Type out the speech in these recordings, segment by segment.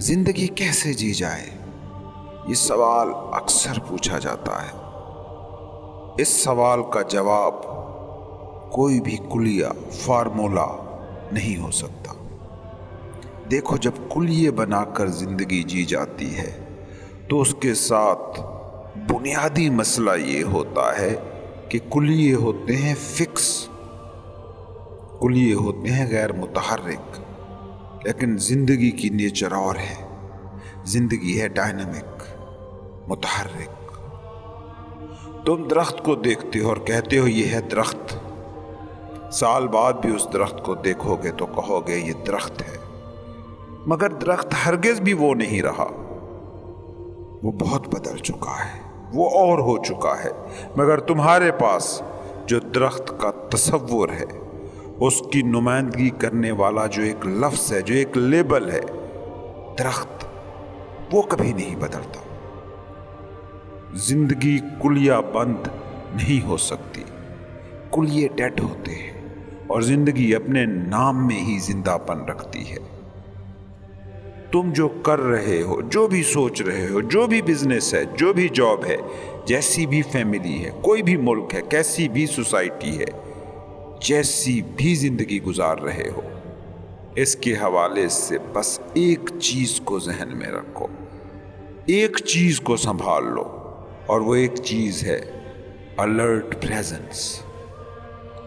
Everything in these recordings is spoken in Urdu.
زندگی کیسے جی جائے؟ یہ سوال اکثر پوچھا جاتا ہے۔ اس سوال کا جواب کوئی بھی کلیہ فارمولا نہیں ہو سکتا۔ دیکھو، جب کلیہ بنا کر زندگی جی جاتی ہے تو اس کے ساتھ بنیادی مسئلہ یہ ہوتا ہے کہ کلیہ ہوتے ہیں فکس، کلیہ ہوتے ہیں غیر متحرک، لیکن زندگی کی نیچر اور ہے۔ زندگی ہے ڈائنامک، متحرک۔ تم درخت کو دیکھتے ہو اور کہتے ہو یہ ہے درخت، سال بعد بھی اس درخت کو دیکھو گے تو کہو گے یہ درخت ہے، مگر درخت ہرگز بھی وہ نہیں رہا، وہ بہت بدل چکا ہے، وہ اور ہو چکا ہے۔ مگر تمہارے پاس جو درخت کا تصور ہے، اس کی نمائندگی کرنے والا جو ایک لفظ ہے، جو ایک لیبل ہے، درخت، وہ کبھی نہیں بدلتا۔ زندگی کلیہ بند نہیں ہو سکتی، کلیہ ڈیڈ ہوتے ہیں، اور زندگی اپنے نام میں ہی زندہ پن رکھتی ہے۔ تم جو کر رہے ہو، جو بھی سوچ رہے ہو، جو بھی بزنس ہے، جو بھی جاب ہے، جیسی بھی فیملی ہے، کوئی بھی ملک ہے، کیسی بھی سوسائٹی ہے، جیسی بھی زندگی گزار رہے ہو، اس کے حوالے سے بس ایک چیز کو ذہن میں رکھو، ایک چیز کو سنبھال لو، اور وہ ایک چیز ہے الرٹ پریزنس،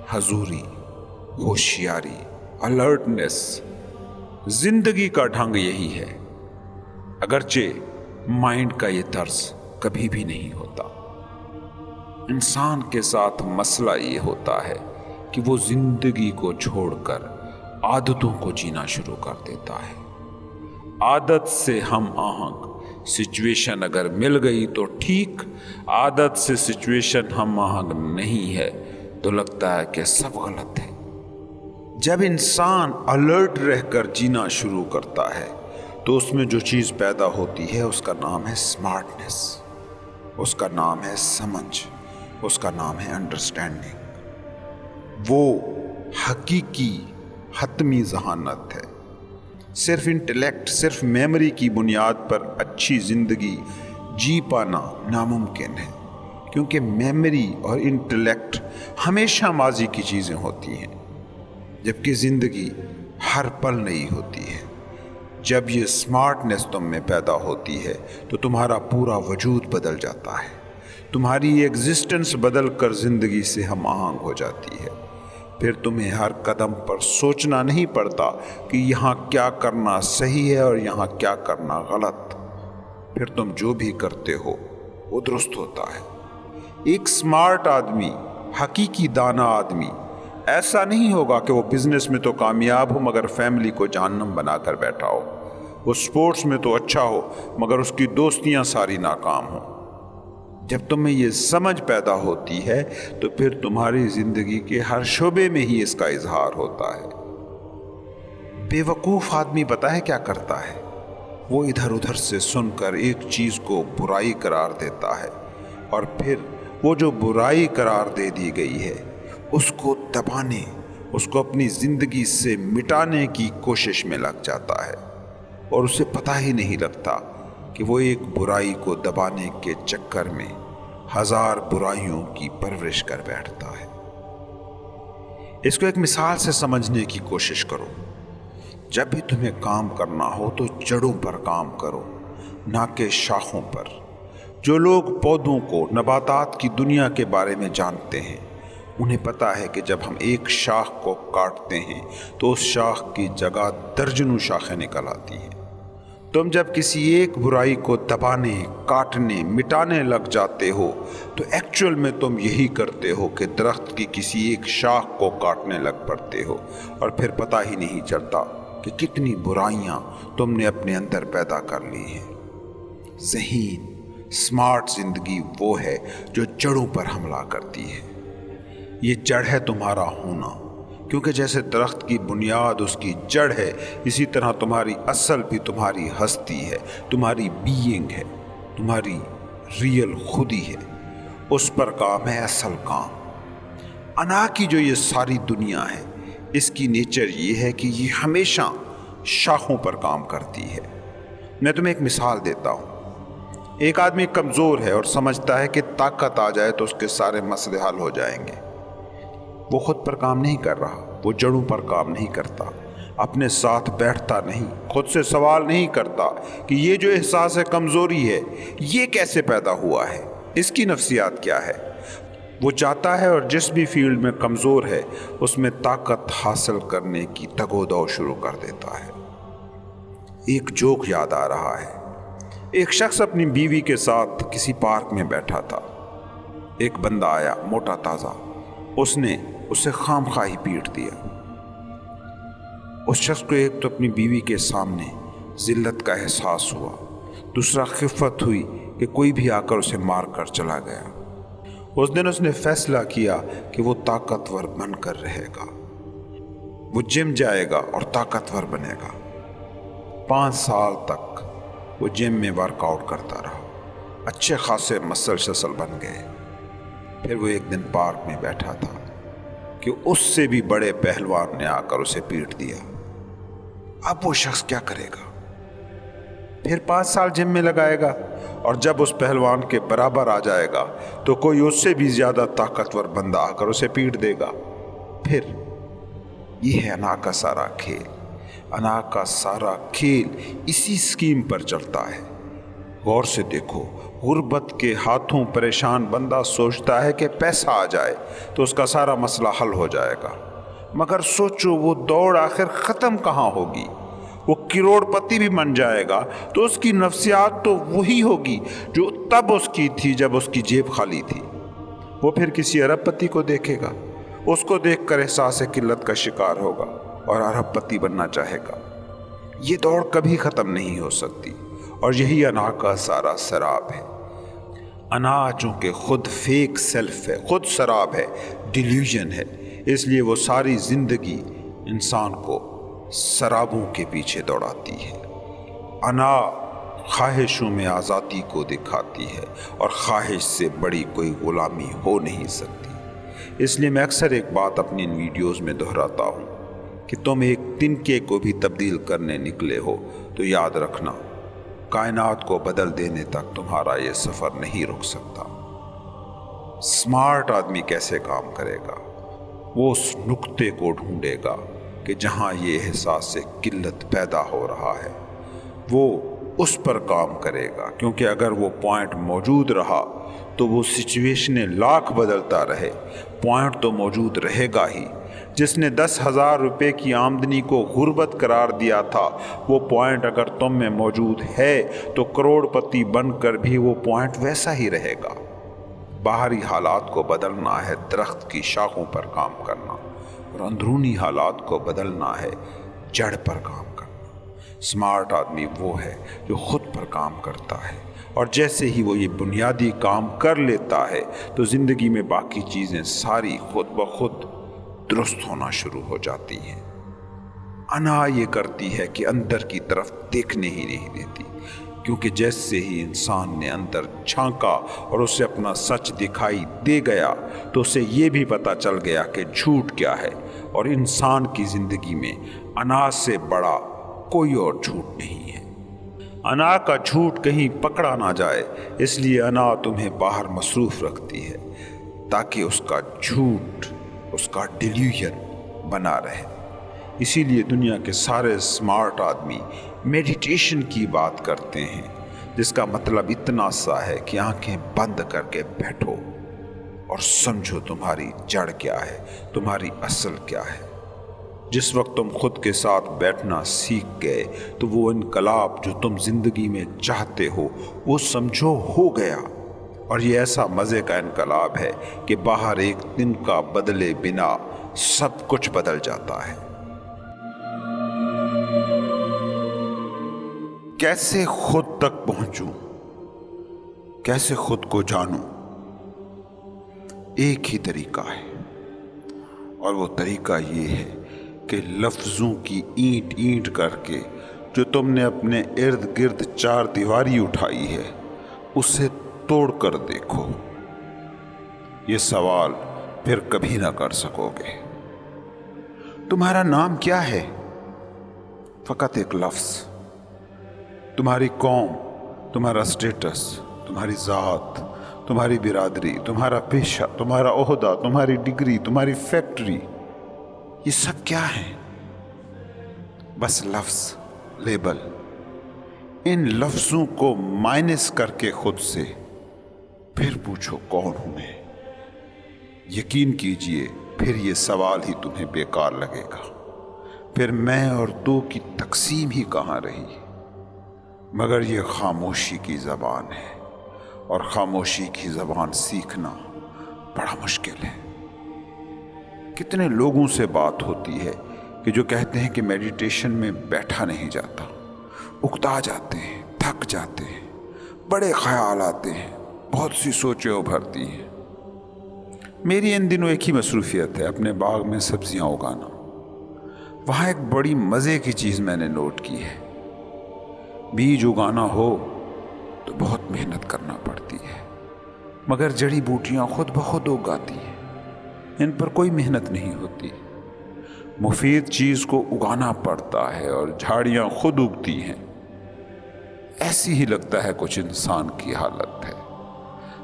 حضوری، ہوشیاری، الرٹنس۔ زندگی کا ڈھنگ یہی ہے، اگرچہ مائنڈ کا یہ طرز کبھی بھی نہیں ہوتا۔ انسان کے ساتھ مسئلہ یہ ہوتا ہے کہ وہ زندگی کو چھوڑ کر عادتوں کو جینا شروع کر دیتا ہے۔ عادت سے ہم آہنگ سچویشن اگر مل گئی تو ٹھیک، عادت سے سچویشن ہم آہنگ نہیں ہے تو لگتا ہے کہ سب غلط ہے۔ جب انسان الرٹ رہ کر جینا شروع کرتا ہے تو اس میں جو چیز پیدا ہوتی ہے اس کا نام ہے سمارٹنس، اس کا نام ہے سمجھ، اس کا نام ہے انڈرسٹینڈنگ۔ وہ حقیقی حتمی ذہانت ہے۔ صرف انٹلیکٹ، صرف میموری کی بنیاد پر اچھی زندگی جی پانا ناممکن ہے، کیونکہ میموری اور انٹلیکٹ ہمیشہ ماضی کی چیزیں ہوتی ہیں، جبکہ زندگی ہر پل نئی ہوتی ہے۔ جب یہ سمارٹنس تم میں پیدا ہوتی ہے تو تمہارا پورا وجود بدل جاتا ہے، تمہاری ایگزسٹنس بدل کر زندگی سے ہم آہنگ ہو جاتی ہے۔ پھر تمہیں ہر قدم پر سوچنا نہیں پڑتا کہ یہاں کیا کرنا صحیح ہے اور یہاں کیا کرنا غلط۔ پھر تم جو بھی کرتے ہو وہ درست ہوتا ہے۔ ایک سمارٹ آدمی، حقیقی دانا آدمی ایسا نہیں ہوگا کہ وہ بزنس میں تو کامیاب ہو مگر فیملی کو جہنم بنا کر بیٹھا ہو، وہ سپورٹس میں تو اچھا ہو مگر اس کی دوستیاں ساری ناکام ہوں۔ جب تمہیں یہ سمجھ پیدا ہوتی ہے تو پھر تمہاری زندگی کے ہر شعبے میں ہی اس کا اظہار ہوتا ہے۔ بے وقوف آدمی پتہ ہے کیا کرتا ہے؟ وہ ادھر ادھر سے سن کر ایک چیز کو برائی قرار دیتا ہے، اور پھر وہ جو برائی قرار دے دی گئی ہے اس کو دبانے، اس کو اپنی زندگی سے مٹانے کی کوشش میں لگ جاتا ہے، اور اسے پتہ ہی نہیں لگتا کہ وہ ایک برائی کو دبانے کے چکر میں ہزار برائیوں کی پرورش کر بیٹھتا ہے۔ اس کو ایک مثال سے سمجھنے کی کوشش کرو۔ جب بھی تمہیں کام کرنا ہو تو جڑوں پر کام کرو، نہ کہ شاخوں پر۔ جو لوگ پودوں کو، نباتات کی دنیا کے بارے میں جانتے ہیں، انہیں پتہ ہے کہ جب ہم ایک شاخ کو کاٹتے ہیں تو اس شاخ کی جگہ درجنوں شاخیں نکل آتی ہیں۔ تم جب کسی ایک برائی کو دبانے، کاٹنے، مٹانے لگ جاتے ہو تو ایکچول میں تم یہی کرتے ہو کہ درخت کی کسی ایک شاخ کو کاٹنے لگ پڑتے ہو، اور پھر پتہ ہی نہیں چلتا کہ کتنی برائیاں تم نے اپنے اندر پیدا کر لی ہیں۔ ذہین، سمارٹ زندگی وہ ہے جو جڑوں پر حملہ کرتی ہے۔ یہ جڑ ہے تمہارا ہونا، کیونکہ جیسے درخت کی بنیاد اس کی جڑ ہے، اسی طرح تمہاری اصل بھی تمہاری ہستی ہے، تمہاری بینگ ہے، تمہاری ریئل خودی ہے۔ اس پر کام ہے اصل کام۔ انا کی جو یہ ساری دنیا ہے، اس کی نیچر یہ ہے کہ یہ ہمیشہ شاخوں پر کام کرتی ہے۔ میں تمہیں ایک مثال دیتا ہوں۔ ایک آدمی کمزور ہے اور سمجھتا ہے کہ طاقت آ جائے تو اس کے سارے مسئلے حل ہو جائیں گے۔ وہ خود پر کام نہیں کر رہا، وہ جڑوں پر کام نہیں کرتا، اپنے ساتھ بیٹھتا نہیں، خود سے سوال نہیں کرتا کہ یہ جو احساس ہے کمزوری ہے، یہ کیسے پیدا ہوا ہے، اس کی نفسیات کیا ہے۔ وہ چاہتا ہے اور جس بھی فیلڈ میں کمزور ہے اس میں طاقت حاصل کرنے کی تگ و دو شروع کر دیتا ہے۔ ایک جوک یاد آ رہا ہے۔ ایک شخص اپنی بیوی کے ساتھ کسی پارک میں بیٹھا تھا۔ ایک بندہ آیا، موٹا تازہ، اس نے اسے خام خواہی پیٹ دیا۔ اس شخص کو ایک تو اپنی بیوی کے سامنے ذلت کا احساس ہوا، دوسرا خفت ہوئی کہ کوئی بھی آ کر اسے مار کر چلا گیا۔ اس دن اس نے فیصلہ کیا کہ وہ طاقتور بن کر رہے گا، وہ جم جائے گا اور طاقتور بنے گا۔ 5 سال تک وہ جم میں ورک آؤٹ کرتا رہا، اچھے خاصے مسل شسل بن گئے۔ پھر وہ ایک دن پارک میں بیٹھا تھا کہ اس سے بھی بڑے پہلوان نے آ کر اسے پیٹ دیا۔ اب وہ شخص کیا کرے گا؟ پھر 5 سال جم میں لگائے گا اور جب اس پہلوان کے برابر آ جائے گا تو کوئی اس سے بھی زیادہ طاقتور بندہ آ کر اسے پیٹ دے گا۔ پھر یہ ہے انا کا سارا کھیل۔ انا کا سارا کھیل اسی سکیم پر چلتا ہے۔ غور سے دیکھو، غربت کے ہاتھوں پریشان بندہ سوچتا ہے کہ پیسہ آ جائے تو اس کا سارا مسئلہ حل ہو جائے گا، مگر سوچو وہ دوڑ آخر ختم کہاں ہوگی؟ وہ کروڑ پتی بھی بن جائے گا تو اس کی نفسیات تو وہی ہوگی جو تب اس کی تھی جب اس کی جیب خالی تھی۔ وہ پھر کسی ارب پتی کو دیکھے گا، اس کو دیکھ کر احساس قلت کا شکار ہوگا اور ارب پتی بننا چاہے گا۔ یہ دوڑ کبھی ختم نہیں ہو سکتی، اور یہی انا کا سارا سراب ہے۔ انا چونکہ خود فیک سیلف ہے، خود سراب ہے، ڈیلیوژن ہے، اس لیے وہ ساری زندگی انسان کو سرابوں کے پیچھے دوڑاتی ہے۔ انا خواہشوں میں آزادی کو دکھاتی ہے اور خواہش سے بڑی کوئی غلامی ہو نہیں سکتی۔ اس لیے میں اکثر ایک بات اپنی ان ویڈیوز میں دہراتا ہوں کہ تم ایک تنکے کو بھی تبدیل کرنے نکلے ہو تو یاد رکھنا، کائنات کو بدل دینے تک تمہارا یہ سفر نہیں رک سکتا۔ سمارٹ آدمی کیسے کام کرے گا؟ وہ اس نقطے کو ڈھونڈے گا کہ جہاں یہ احساس سے قلت پیدا ہو رہا ہے، وہ اس پر کام کرے گا، کیونکہ اگر وہ پوائنٹ موجود رہا تو وہ سچویشنیں لاکھ بدلتا رہے، پوائنٹ تو موجود رہے گا ہی۔ جس نے 10,000 روپے کی آمدنی کو غربت قرار دیا تھا، وہ پوائنٹ اگر تم میں موجود ہے تو کروڑ پتی بن کر بھی وہ پوائنٹ ویسا ہی رہے گا۔ باہری حالات کو بدلنا ہے درخت کی شاخوں پر کام کرنا، اور اندرونی حالات کو بدلنا ہے جڑ پر کام کرنا۔ سمارٹ آدمی وہ ہے جو خود پر کام کرتا ہے، اور جیسے ہی وہ یہ بنیادی کام کر لیتا ہے تو زندگی میں باقی چیزیں ساری خود بخود درست ہونا شروع ہو جاتی ہیں۔ انا یہ کرتی ہے کہ اندر کی طرف دیکھنے ہی نہیں دیتی، کیونکہ جیسے ہی انسان نے اندر جھانکا اور اسے اپنا سچ دکھائی دے گیا تو اسے یہ بھی پتہ چل گیا کہ جھوٹ کیا ہے، اور انسان کی زندگی میں انا سے بڑا کوئی اور جھوٹ نہیں ہے۔ انا کا جھوٹ کہیں پکڑا نہ جائے، اس لیے انا تمہیں باہر مصروف رکھتی ہے تاکہ اس کا جھوٹ، اس کا ڈیلیوژن بنا رہے۔ اسی لیے دنیا کے سارے سمارٹ آدمی میڈیٹیشن کی بات کرتے ہیں، جس کا مطلب اتنا سا ہے کہ آنکھیں بند کر کے بیٹھو اور سمجھو تمہاری جڑ کیا ہے، تمہاری اصل کیا ہے۔ جس وقت تم خود کے ساتھ بیٹھنا سیکھ گئے تو وہ انقلاب جو تم زندگی میں چاہتے ہو وہ سمجھو ہو گیا، اور یہ ایسا مزے کا انقلاب ہے کہ باہر ایک دن کا بدلے بنا سب کچھ بدل جاتا ہے۔ کیسے خود تک پہنچوں؟ کیسے خود کو جانوں؟ ایک ہی طریقہ ہے، اور وہ طریقہ یہ ہے کہ لفظوں کی اینٹ اینٹ کر کے جو تم نے اپنے ارد گرد 4 دیواری اٹھائی ہے اسے توڑ کر دیکھو۔ یہ سوال پھر کبھی نہ کر سکو گے۔ تمہارا نام کیا ہے؟ فقط ایک لفظ۔ تمہاری قوم، تمہارا سٹیٹس، تمہاری ذات، تمہاری برادری، تمہارا پیشہ، تمہارا عہدہ، تمہاری ڈگری، تمہاری فیکٹری، یہ سب کیا ہے؟ بس لفظ، لیبل۔ ان لفظوں کو مائنس کر کے خود سے پھر پوچھو کون ہوں میں۔ یقین کیجئے پھر یہ سوال ہی تمہیں بیکار لگے گا۔ پھر میں اور تو کی تقسیم ہی کہاں رہی؟ مگر یہ خاموشی کی زبان ہے، اور خاموشی کی زبان سیکھنا بڑا مشکل ہے۔ کتنے لوگوں سے بات ہوتی ہے کہ جو کہتے ہیں کہ میڈیٹیشن میں بیٹھا نہیں جاتا، اکتا جاتے ہیں، تھک جاتے ہیں، بڑے خیال آتے ہیں، بہت سی سوچیں ابھرتی ہیں۔ میری ان دنوں ایک ہی مصروفیت ہے، اپنے باغ میں سبزیاں اگانا۔ وہاں ایک بڑی مزے کی چیز میں نے نوٹ کی ہے، بیج اگانا ہو تو بہت محنت کرنا پڑتی ہے، مگر جڑی بوٹیاں خود بخود اگاتی ہیں، ان پر کوئی محنت نہیں ہوتی۔ مفید چیز کو اگانا پڑتا ہے اور جھاڑیاں خود اگتی ہیں۔ ایسی ہی لگتا ہے کچھ انسان کی حالت ہے۔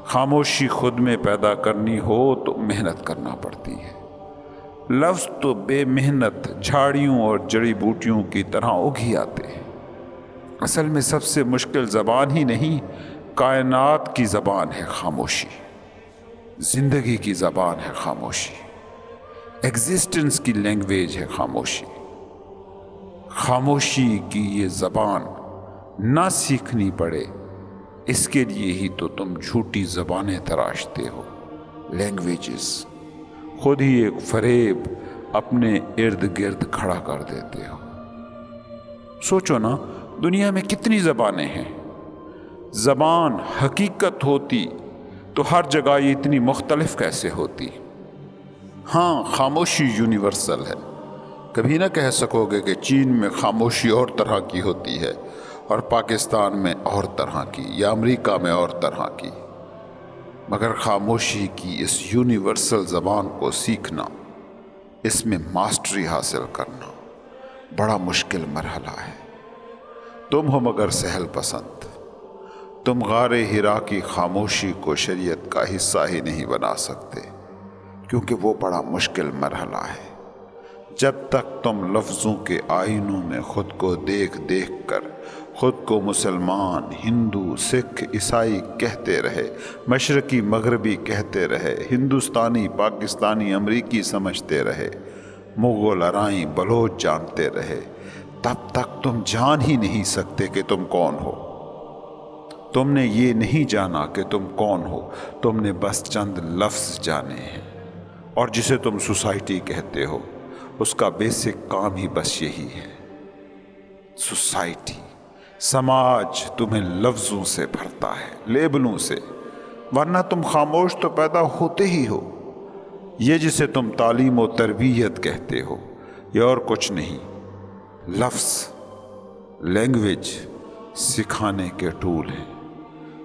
خاموشی خود میں پیدا کرنی ہو تو محنت کرنا پڑتی ہے۔ لفظ تو بے محنت جھاڑیوں اور جڑی بوٹیوں کی طرح اگ ہی آتے ہیں۔ اصل میں سب سے مشکل زبان ہی نہیں، کائنات کی زبان ہے خاموشی، زندگی کی زبان ہے خاموشی، ایگزسٹنس کی لینگویج ہے خاموشی۔ خاموشی کی یہ زبان نہ سیکھنی پڑے، اس کے لیے ہی تو تم جھوٹی زبانیں تراشتے ہو، لینگویجز، خود ہی ایک فریب اپنے ارد گرد کھڑا کر دیتے ہو۔ سوچو نا، دنیا میں کتنی زبانیں ہیں۔ زبان حقیقت ہوتی تو ہر جگہ یہ اتنی مختلف کیسے ہوتی؟ ہاں، خاموشی یونیورسل ہے۔ کبھی نہ کہہ سکو گے کہ چین میں خاموشی اور طرح کی ہوتی ہے اور پاکستان میں اور طرح کی، یا امریکہ میں اور طرح کی۔ مگر خاموشی کی اس یونیورسل زبان کو سیکھنا، اس میں ماسٹری حاصل کرنا بڑا مشکل مرحلہ ہے۔ تم ہو مگر سہل پسند، تم غار ہرا کی خاموشی کو شریعت کا حصہ ہی نہیں بنا سکتے، کیونکہ وہ بڑا مشکل مرحلہ ہے۔ جب تک تم لفظوں کے آئینوں میں خود کو دیکھ دیکھ کر خود کو مسلمان، ہندو، سکھ، عیسائی کہتے رہے، مشرقی مغربی کہتے رہے، ہندوستانی، پاکستانی، امریکی سمجھتے رہے، مغل، ارائیں، بلوچ جانتے رہے، تب تک تم جان ہی نہیں سکتے کہ تم کون ہو۔ تم نے یہ نہیں جانا کہ تم کون ہو، تم نے بس چند لفظ جانے ہیں، اور جسے تم سوسائٹی کہتے ہو، اس کا بیسک کام ہی بس یہی ہے۔ سوسائٹی، سماج تمہیں لفظوں سے بھرتا ہے، لیبلوں سے، ورنہ تم خاموش تو پیدا ہوتے ہی ہو۔ یہ جسے تم تعلیم و تربیت کہتے ہو، یہ اور کچھ نہیں، لفظ، لینگویج سکھانے کے ٹول ہیں۔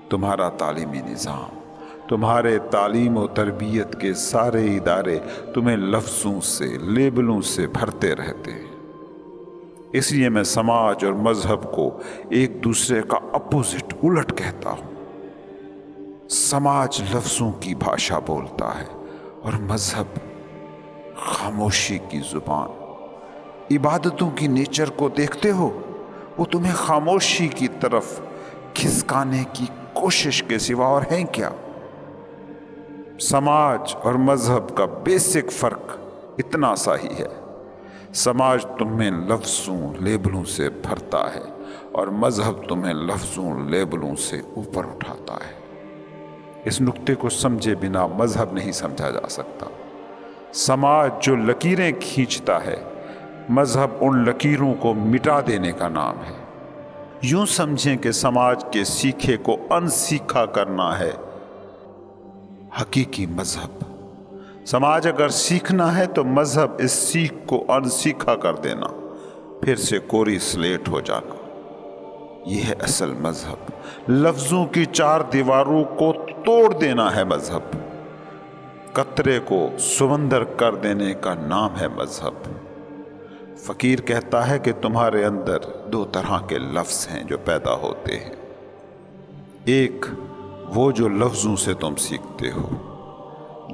تمہارا تعلیمی نظام، تمہارے تعلیم و تربیت کے سارے ادارے تمہیں لفظوں سے، لیبلوں سے بھرتے رہتے ہیں۔ اس لیے میں سماج اور مذہب کو ایک دوسرے کا اپوزٹ، الٹ کہتا ہوں۔ سماج لفظوں کی بھاشا بولتا ہے اور مذہب خاموشی کی زبان۔ عبادتوں کی نیچر کو دیکھتے ہو، وہ تمہیں خاموشی کی طرف کھسکانے کی کوشش کے سوا اور ہیں کیا؟ سماج اور مذہب کا بیسک فرق اتنا سا ہی ہے۔ سماج تمہیں لفظوں، لیبلوں سے بھرتا ہے، اور مذہب تمہیں لفظوں، لیبلوں سے اوپر اٹھاتا ہے۔ اس نکتے کو سمجھے بنا مذہب نہیں سمجھا جا سکتا۔ سماج جو لکیریں کھینچتا ہے، مذہب ان لکیروں کو مٹا دینے کا نام ہے۔ یوں سمجھیں کہ سماج کے سیکھے کو انسیکھا کرنا ہے حقیقی مذہب۔ سماج اگر سیکھنا ہے تو مذہب اس سیکھ کو انسیکھا کر دینا، پھر سے کوری سلیٹ ہو جانا، یہ ہے اصل مذہب۔ لفظوں کی چار دیواروں کو توڑ دینا ہے مذہب۔ قطرے کو سمندر کر دینے کا نام ہے مذہب۔ فقیر کہتا ہے کہ تمہارے اندر دو طرح کے لفظ ہیں جو پیدا ہوتے ہیں۔ ایک وہ جو لفظوں سے تم سیکھتے ہو،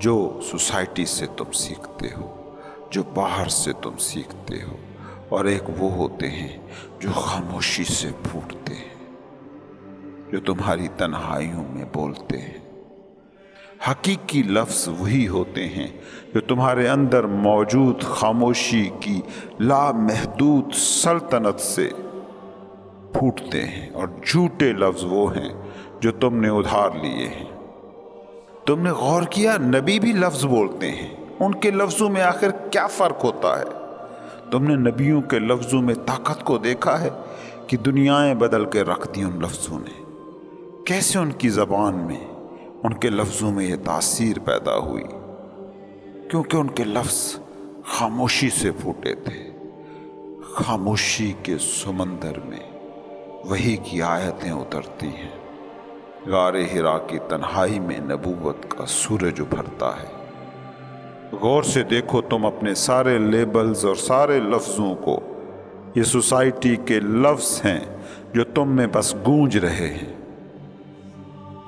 جو سوسائٹی سے تم سیکھتے ہو، جو باہر سے تم سیکھتے ہو، اور ایک وہ ہوتے ہیں جو خاموشی سے پھوٹتے ہیں، جو تمہاری تنہائیوں میں بولتے ہیں۔ حقیقی لفظ وہی ہوتے ہیں جو تمہارے اندر موجود خاموشی کی لامحدود سلطنت سے پھوٹتے ہیں، اور جھوٹے لفظ وہ ہیں جو تم نے ادھار لیے ہیں۔ تم نے غور کیا نبی بھی لفظ بولتے ہیں، ان کے لفظوں میں آخر کیا فرق ہوتا ہے؟ تم نے نبیوں کے لفظوں میں طاقت کو دیکھا ہے کہ دنیایں بدل کے رکھ دی ان لفظوں نے؟ کیسے ان کی زبان میں، ان کے لفظوں میں یہ تاثیر پیدا ہوئی؟ کیونکہ ان کے لفظ خاموشی سے پھوٹے تھے۔ خاموشی کے سمندر میں وحی کی آیتیں اترتی ہیں، غار حرا کی تنہائی میں نبوت کا سورج ابھرتا ہے۔ غور سے دیکھو تم اپنے سارے لیبلز اور سارے لفظوں کو، یہ سوسائٹی کے لفظ ہیں جو تم میں بس گونج رہے ہیں۔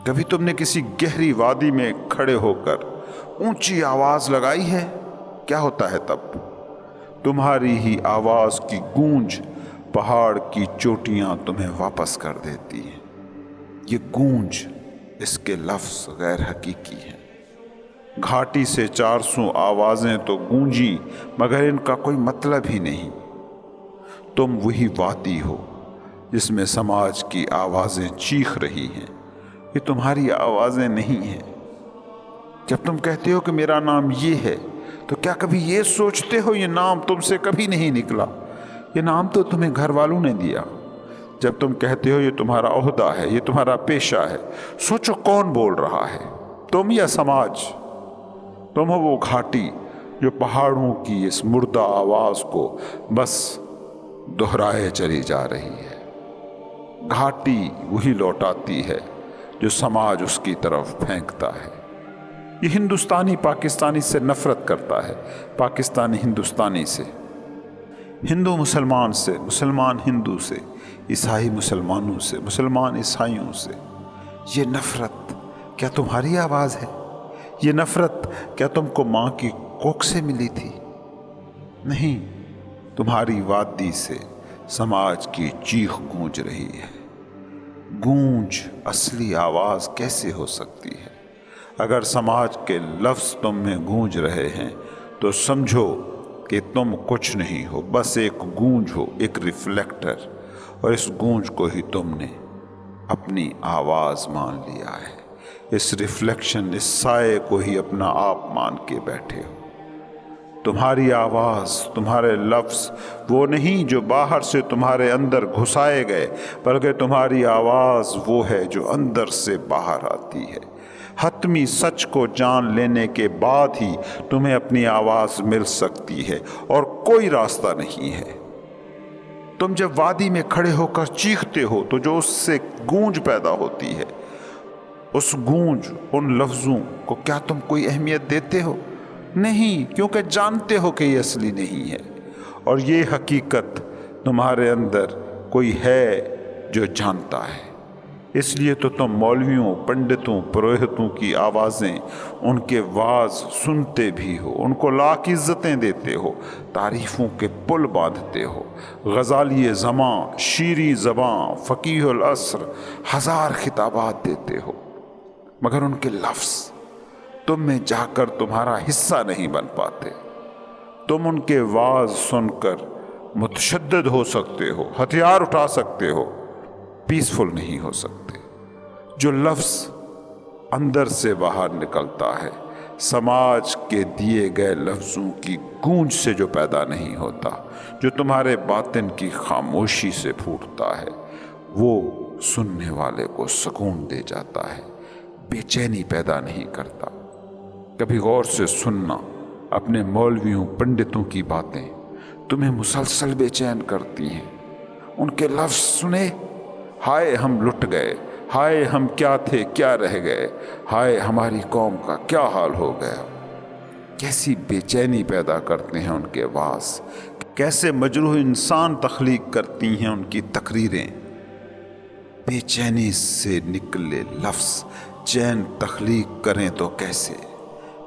کبھی تم نے کسی گہری وادی میں کھڑے ہو کر اونچی آواز لگائی ہے؟ کیا ہوتا ہے تب؟ تمہاری ہی آواز کی گونج پہاڑ کی چوٹیاں تمہیں واپس کر دیتی ہیں۔ یہ گونج، اس کے لفظ غیر حقیقی ہیں۔ گھاٹی سے 400 آوازیں تو گونجی، مگر ان کا کوئی مطلب ہی نہیں۔ تم وہی وادی ہو جس میں سماج کی آوازیں چیخ رہی ہیں، یہ تمہاری آوازیں نہیں ہیں۔ جب تم کہتے ہو کہ میرا نام یہ ہے، تو کیا کبھی یہ سوچتے ہو یہ نام تم سے کبھی نہیں نکلا؟ یہ نام تو تمہیں گھر والوں نے دیا۔ جب تم کہتے ہو یہ تمہارا عہدہ ہے، یہ تمہارا پیشہ ہے، سوچو کون بول رہا ہے، تم یا سماج؟ تم ہو وہ گھاٹی جو پہاڑوں کی اس مردہ آواز کو بس دہرائے چلی جا رہی ہے۔ گھاٹی وہی لوٹاتی ہے جو سماج اس کی طرف پھینکتا ہے۔ یہ ہندوستانی پاکستانی سے نفرت کرتا ہے، پاکستانی ہندوستانی سے، ہندو مسلمان سے، مسلمان ہندو سے، عیسائی مسلمانوں سے، مسلمان عیسائیوں سے۔ یہ نفرت کیا تمہاری آواز ہے؟ یہ نفرت کیا تم کو ماں کی کوکھ سے ملی تھی؟ نہیں، تمہاری وادی سے سماج کی چیخ گونج رہی ہے۔ گونج اصلی آواز کیسے ہو سکتی ہے؟ اگر سماج کے لفظ تم میں گونج رہے ہیں تو سمجھو کہ تم کچھ نہیں ہو، بس ایک گونج ہو، ایک ریفلیکٹر، اور اس گونج کو ہی تم نے اپنی آواز مان لیا ہے۔ اس ریفلیکشن، اس سائے کو ہی اپنا آپ مان کے بیٹھے ہو۔ تمہاری آواز، تمہارے لفظ وہ نہیں جو باہر سے تمہارے اندر گھسائے گئے، بلکہ تمہاری آواز وہ ہے جو اندر سے باہر آتی ہے۔ حتمی سچ کو جان لینے کے بعد ہی تمہیں اپنی آواز مل سکتی ہے، اور کوئی راستہ نہیں ہے۔ تم جب وادی میں کھڑے ہو کر چیختے ہو تو جو اس سے گونج پیدا ہوتی ہے، اس گونج، ان لفظوں کو کیا تم کوئی اہمیت دیتے ہو؟ نہیں، کیونکہ جانتے ہو کہ یہ اصلی نہیں ہے، اور یہ حقیقت تمہارے اندر کوئی ہے جو جانتا ہے۔ اس لیے تو تم مولویوں، پنڈتوں، پروہتوں کی آوازیں، ان کے واز سنتے بھی ہو، ان کو لاکھ عزتیں دیتے ہو، تعریفوں کے پل باندھتے ہو، غزالی زماں، شیریں زباں، فقیہ العصر، ہزار خطابات دیتے ہو، مگر ان کے لفظ تم میں جا کر تمہارا حصہ نہیں بن پاتے۔ تم ان کے واز سن کر متشدد ہو سکتے ہو، ہتھیار اٹھا سکتے ہو، پیسفل نہیں ہو سکتے۔ جو لفظ اندر سے باہر نکلتا ہے، سماج کے دیے گئے لفظوں کی گونج سے جو پیدا نہیں ہوتا، جو تمہارے باطن کی خاموشی سے پھوٹتا ہے، وہ سننے والے کو سکون دے جاتا ہے، بے چینی پیدا نہیں کرتا۔ کبھی غور سے سننا اپنے مولویوں، پنڈتوں کی باتیں، تمہیں مسلسل بے چین کرتی ہیں۔ ان کے لفظ سنے، ہائے ہم لٹ گئے، ہائے ہم کیا تھے کیا رہ گئے، ہائے ہماری قوم کا کیا حال ہو گیا۔ کیسی بے چینی پیدا کرتے ہیں ان کے واز، کیسے مجروح انسان تخلیق کرتی ہیں ان کی تقریریں۔ بے چینی سے نکلے لفظ چین تخلیق کریں تو کیسے،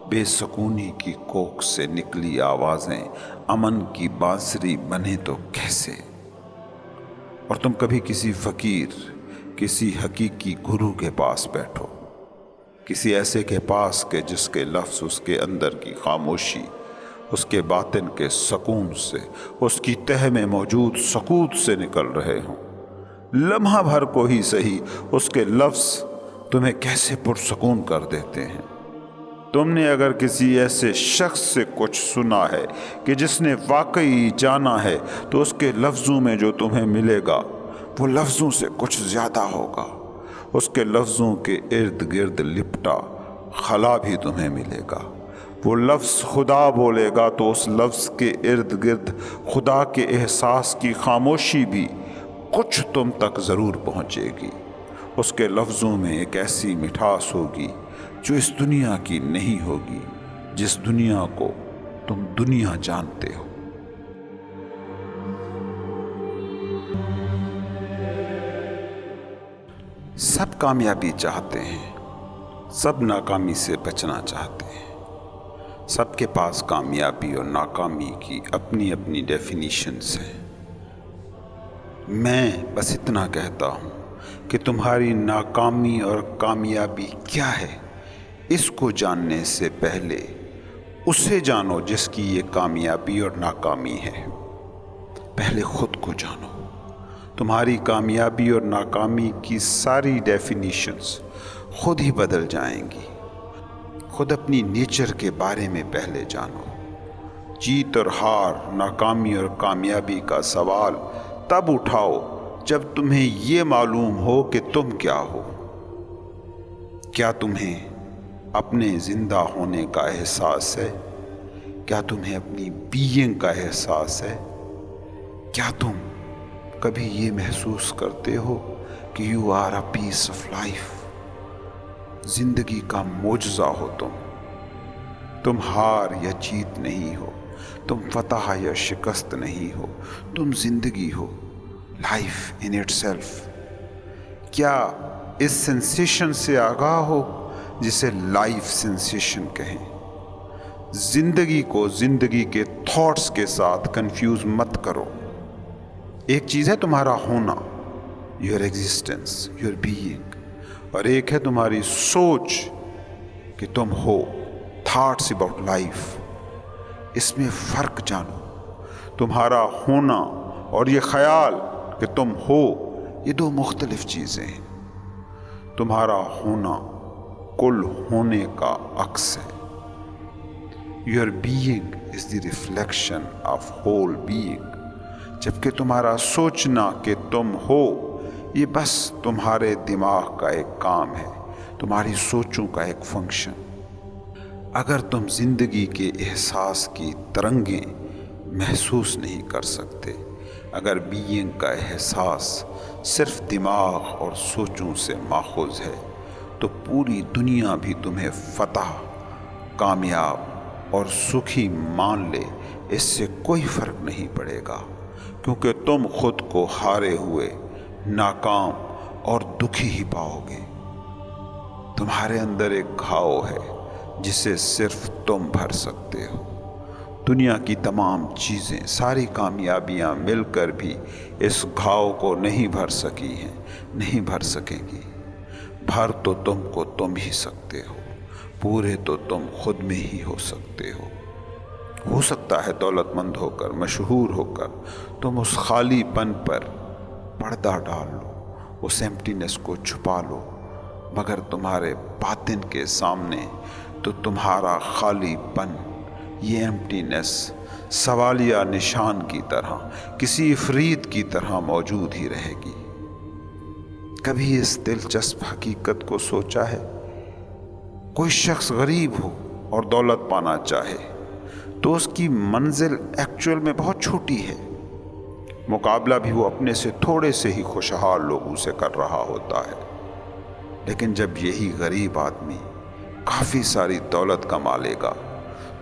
بے سکونی کی کوکھ سے نکلی آوازیں امن کی بانسری بنے تو کیسے۔ اور تم کبھی کسی فقیر، کسی حقیقی گرو کے پاس بیٹھو، کسی ایسے کے پاس کہ جس کے لفظ اس کے اندر کی خاموشی، اس کے باطن کے سکون سے، اس کی تہ میں موجود سکوت سے نکل رہے ہوں۔ لمحہ بھر کو ہی صحیح اس کے لفظ تمہیں کیسے پرسکون کر دیتے ہیں۔ تم نے اگر کسی ایسے شخص سے کچھ سنا ہے کہ جس نے واقعی جانا ہے تو اس کے لفظوں میں جو تمہیں ملے گا وہ لفظوں سے کچھ زیادہ ہوگا۔ اس کے لفظوں کے ارد گرد لپٹا خلا بھی تمہیں ملے گا۔ وہ لفظ خدا بولے گا تو اس لفظ کے ارد گرد خدا کے احساس کی خاموشی بھی کچھ تم تک ضرور پہنچے گی۔ اس کے لفظوں میں ایک ایسی مٹھاس ہوگی جو اس دنیا کی نہیں ہوگی، جس دنیا کو تم دنیا جانتے ہو۔ سب کامیابی چاہتے ہیں، سب ناکامی سے بچنا چاہتے ہیں۔ سب کے پاس کامیابی اور ناکامی کی اپنی اپنی ڈیفینیشنز ہیں۔ میں بس اتنا کہتا ہوں کہ تمہاری ناکامی اور کامیابی کیا ہے، اس کو جاننے سے پہلے اسے جانو جس کی یہ کامیابی اور ناکامی ہے۔ پہلے خود کو جانو۔ تمہاری کامیابی اور ناکامی کی ساری ڈیفینیشنز خود ہی بدل جائیں گی۔ خود اپنی نیچر کے بارے میں پہلے جانو۔ جیت اور ہار، ناکامی اور کامیابی کا سوال تب اٹھاؤ جب تمہیں یہ معلوم ہو کہ تم کیا ہو۔ کیا تمہیں اپنے زندہ ہونے کا احساس ہے؟ کیا تمہیں اپنی بینگ کا احساس ہے؟ کیا تم کبھی یہ محسوس کرتے ہو کہ you are a piece of life? زندگی کا معجزہ ہو تم ہار یا جیت نہیں ہو، تم فتح یا شکست نہیں ہو، تم زندگی ہو، لائف ان اٹ سیلف۔ کیا اس سینسیشن سے آگاہ ہو جسے لائف سینسیشن کہیں؟ زندگی کو زندگی کے تھاٹس کے ساتھ کنفیوز مت کرو۔ ایک چیز ہے تمہارا ہونا، یور ایگزسٹنس، یور بینگ، اور ایک ہے تمہاری سوچ کہ تم ہو، تھاٹس اباؤٹ لائف۔ اس میں فرق جانو۔ تمہارا ہونا اور یہ خیال کہ تم ہو، یہ دو مختلف چیزیں ہیں۔ تمہارا ہونا کل ہونے کا عکس ہے۔ Your being is the reflection of whole being, جبکہ تمہارا سوچنا کہ تم ہو یہ بس تمہارے دماغ کا ایک کام ہے، تمہاری سوچوں کا ایک فنکشن۔ اگر تم زندگی کے احساس کی ترنگیں محسوس نہیں کر سکتے، اگر بینگ کا احساس صرف دماغ اور سوچوں سے ماخوذ ہے، تو پوری دنیا بھی تمہیں فتح، کامیاب اور سکھی مان لے، اس سے کوئی فرق نہیں پڑے گا، کیونکہ تم خود کو ہارے ہوئے، ناکام اور دکھی ہی پاؤ گے۔ تمہارے اندر ایک گھاؤ ہے جسے صرف تم بھر سکتے ہو۔ دنیا کی تمام چیزیں، ساری کامیابیاں مل کر بھی اس گھاؤ کو نہیں بھر سکی ہیں، نہیں بھر سکیں گی۔ بھر تو تم کو تم ہی سکتے ہو، پورے تو تم خود میں ہی ہو سکتے ہو۔ ہو سکتا ہے دولت مند ہو کر، مشہور ہو کر تم اس خالی پن پر پردہ ڈال لو، اس ایمپٹینس کو چھپا لو، مگر تمہارے باطن کے سامنے تو تمہارا خالی پن، یہ ایمپٹینس سوالیہ نشان کی طرح، کسی عفریت کی طرح موجود ہی رہے گی۔ کبھی اس دلچسپ حقیقت کو سوچا ہے؟ کوئی شخص غریب ہو اور دولت پانا چاہے تو اس کی منزل ایکچوئل میں بہت چھوٹی ہے، مقابلہ بھی وہ اپنے سے تھوڑے سے ہی خوشحال لوگوں سے کر رہا ہوتا ہے۔ لیکن جب یہی غریب آدمی کافی ساری دولت کما لے گا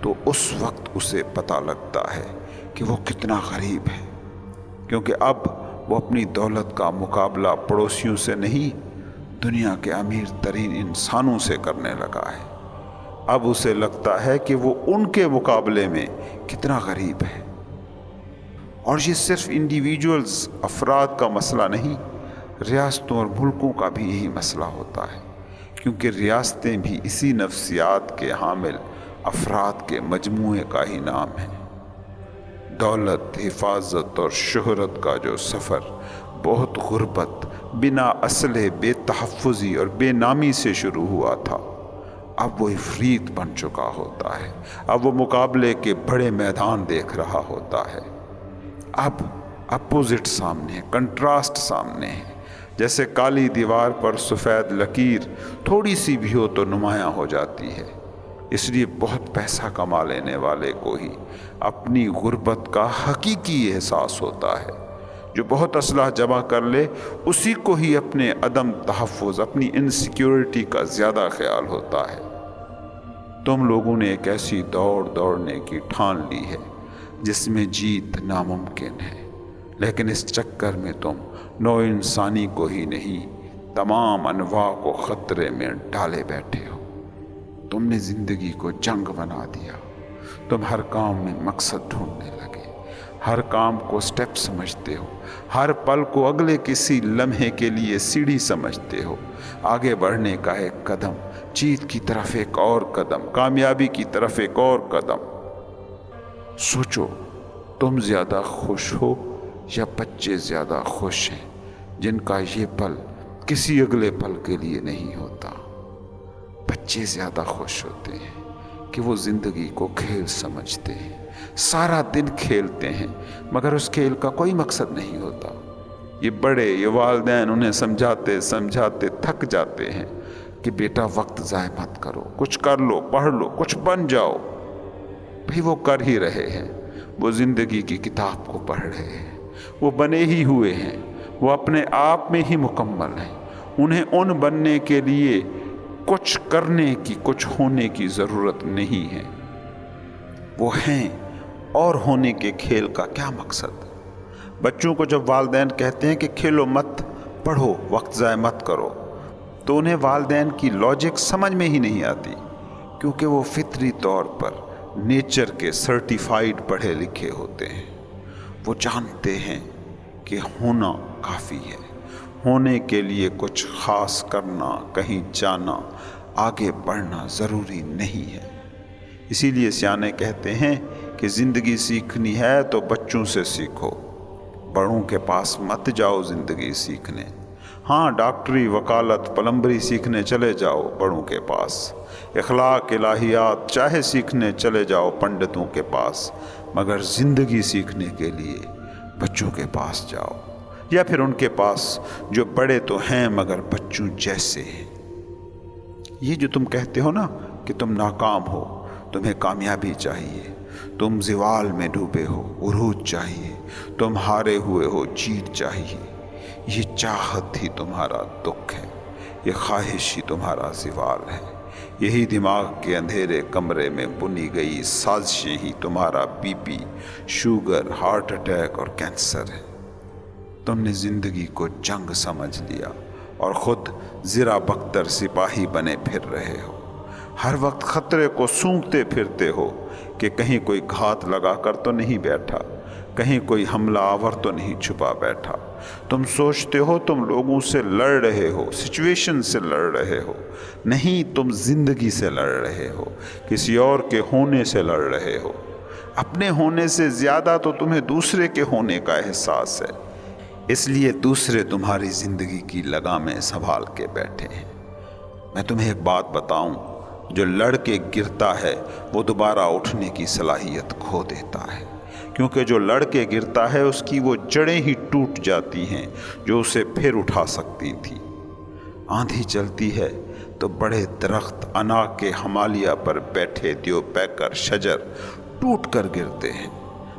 تو اس وقت اسے پتہ لگتا ہے کہ وہ کتنا غریب ہے، کیونکہ اب وہ اپنی دولت کا مقابلہ پڑوسیوں سے نہیں، دنیا کے امیر ترین انسانوں سے کرنے لگا ہے۔ اب اسے لگتا ہے کہ وہ ان کے مقابلے میں کتنا غریب ہے۔ اور یہ صرف انڈیویجولز، افراد کا مسئلہ نہیں، ریاستوں اور ملکوں کا بھی یہی مسئلہ ہوتا ہے، کیونکہ ریاستیں بھی اسی نفسیات کے حامل افراد کے مجموعے کا ہی نام ہے۔ دولت، حفاظت اور شہرت کا جو سفر بہت غربت، بنا اسلحے، بے تحفظی اور بے نامی سے شروع ہوا تھا، اب وہ افریت بن چکا ہوتا ہے۔ اب وہ مقابلے کے بڑے میدان دیکھ رہا ہوتا ہے۔ اب اپوزٹ سامنے ہے، کنٹراسٹ سامنے ہے۔ جیسے کالی دیوار پر سفید لکیر تھوڑی سی بھی ہو تو نمایاں ہو جاتی ہے۔ اس لیے بہت پیسہ کما لینے والے کو ہی اپنی غربت کا حقیقی احساس ہوتا ہے۔ جو بہت اسلحہ جمع کر لے، اسی کو ہی اپنے عدم تحفظ، اپنی انسیکیورٹی کا زیادہ خیال ہوتا ہے۔ تم لوگوں نے ایک ایسی دوڑنے کی ٹھان لی ہے جس میں جیت ناممکن ہے، لیکن اس چکر میں تم نوع انسانی کو ہی نہیں، تمام انواع کو خطرے میں ڈالے بیٹھے ہو۔ تم نے زندگی کو جنگ بنا دیا۔ تم ہر کام میں مقصد ڈھونڈنے لگے، ہر کام کو سٹیپ سمجھتے ہو، ہر پل کو اگلے کسی لمحے کے لیے سیڑھی سمجھتے ہو۔ آگے بڑھنے کا ایک قدم، جیت کی طرف ایک اور قدم، کامیابی کی طرف ایک اور قدم۔ سوچو، تم زیادہ خوش ہو یا بچے زیادہ خوش ہیں جن کا یہ پل کسی اگلے پل کے لیے نہیں ہوتا؟ بچے زیادہ خوش ہوتے ہیں کہ وہ زندگی کو کھیل سمجھتے ہیں، سارا دن کھیلتے ہیں، مگر اس کھیل کا کوئی مقصد نہیں ہوتا۔ یہ بڑے، یہ والدین انہیں سمجھاتے تھک جاتے ہیں کہ بیٹا وقت ضائع مت کرو، کچھ کر لو، پڑھ لو، کچھ بن جاؤ۔ بھئی وہ کر ہی رہے ہیں، وہ زندگی کی کتاب کو پڑھ رہے ہیں، وہ بنے ہی ہوئے ہیں، وہ اپنے آپ میں ہی مکمل ہیں۔ انہیں ان بننے کے لیے کچھ کرنے کی، کچھ ہونے کی ضرورت نہیں ہے۔ وہ ہیں، اور ہونے کے کھیل کا کیا مقصد؟ بچوں کو جب والدین کہتے ہیں کہ کھیلو مت، پڑھو، وقت ضائع مت کرو، تو انہیں والدین کی لاجک سمجھ میں ہی نہیں آتی، کیونکہ وہ فطری طور پر نیچر کے سرٹیفائیڈ پڑھے لکھے ہوتے ہیں۔ وہ جانتے ہیں کہ ہونا کافی ہے، ہونے کے لیے کچھ خاص کرنا، کہیں جانا، آگے بڑھنا ضروری نہیں ہے۔ اسی لیے سیانے کہتے ہیں کہ زندگی سیکھنی ہے تو بچوں سے سیکھو، بڑوں کے پاس مت جاؤ زندگی سیکھنے۔ ہاں، ڈاکٹری، وکالت، پلمبری سیکھنے چلے جاؤ بڑوں کے پاس، اخلاق، الہیات چاہے سیکھنے چلے جاؤ پنڈتوں کے پاس، مگر زندگی سیکھنے کے لیے بچوں کے پاس جاؤ، یا پھر ان کے پاس جو بڑے تو ہیں مگر بچوں جیسے ہیں۔ یہ جو تم کہتے ہو نا کہ تم ناکام ہو، تمہیں کامیابی چاہیے، تم زوال میں ڈوبے ہو، عروج چاہیے، تم ہارے ہوئے ہو، جیت چاہیے، یہ چاہت ہی تمہارا دکھ ہے، یہ خواہش ہی تمہارا زوال ہے، یہی دماغ کے اندھیرے کمرے میں بنی گئی سازشیں ہی تمہارا B P, sugar, heart attack اور کینسر ہے۔ تم نے زندگی کو جنگ سمجھ لیا اور خود زرہ بختر سپاہی بنے پھر رہے ہو، ہر وقت خطرے کو سونگتے پھرتے ہو کہ کہیں کوئی گھات لگا کر تو نہیں بیٹھا، کہیں کوئی حملہ آور تو نہیں چھپا بیٹھا۔ تم سوچتے ہو تم لوگوں سے لڑ رہے ہو، سچویشن سے لڑ رہے ہو، نہیں، تم زندگی سے لڑ رہے ہو، کسی اور کے ہونے سے لڑ رہے ہو۔ اپنے ہونے سے زیادہ تو تمہیں دوسرے کے ہونے کا احساس ہے، اس لیے دوسرے تمہاری زندگی کی لگامیں سنبھال کے بیٹھے ہیں۔ میں تمہیں ایک بات بتاؤں، جو لڑ کے گرتا ہے وہ دوبارہ اٹھنے کی صلاحیت کھو دیتا ہے، کیونکہ جو لڑ کے گرتا ہے اس کی وہ جڑیں ہی ٹوٹ جاتی ہیں جو اسے پھر اٹھا سکتی تھی۔ آندھی چلتی ہے تو بڑے درخت انا کے ہمالیہ پر بیٹھے دیو پیکر شجر ٹوٹ کر گرتے ہیں،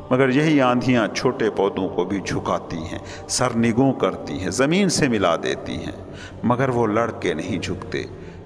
مگر یہی آندھیاں چھوٹے پودوں کو بھی جھکاتی ہیں، سر نگوں کرتی ہیں، زمین سے ملا دیتی ہیں، مگر وہ لڑ کے نہیں جھکتے۔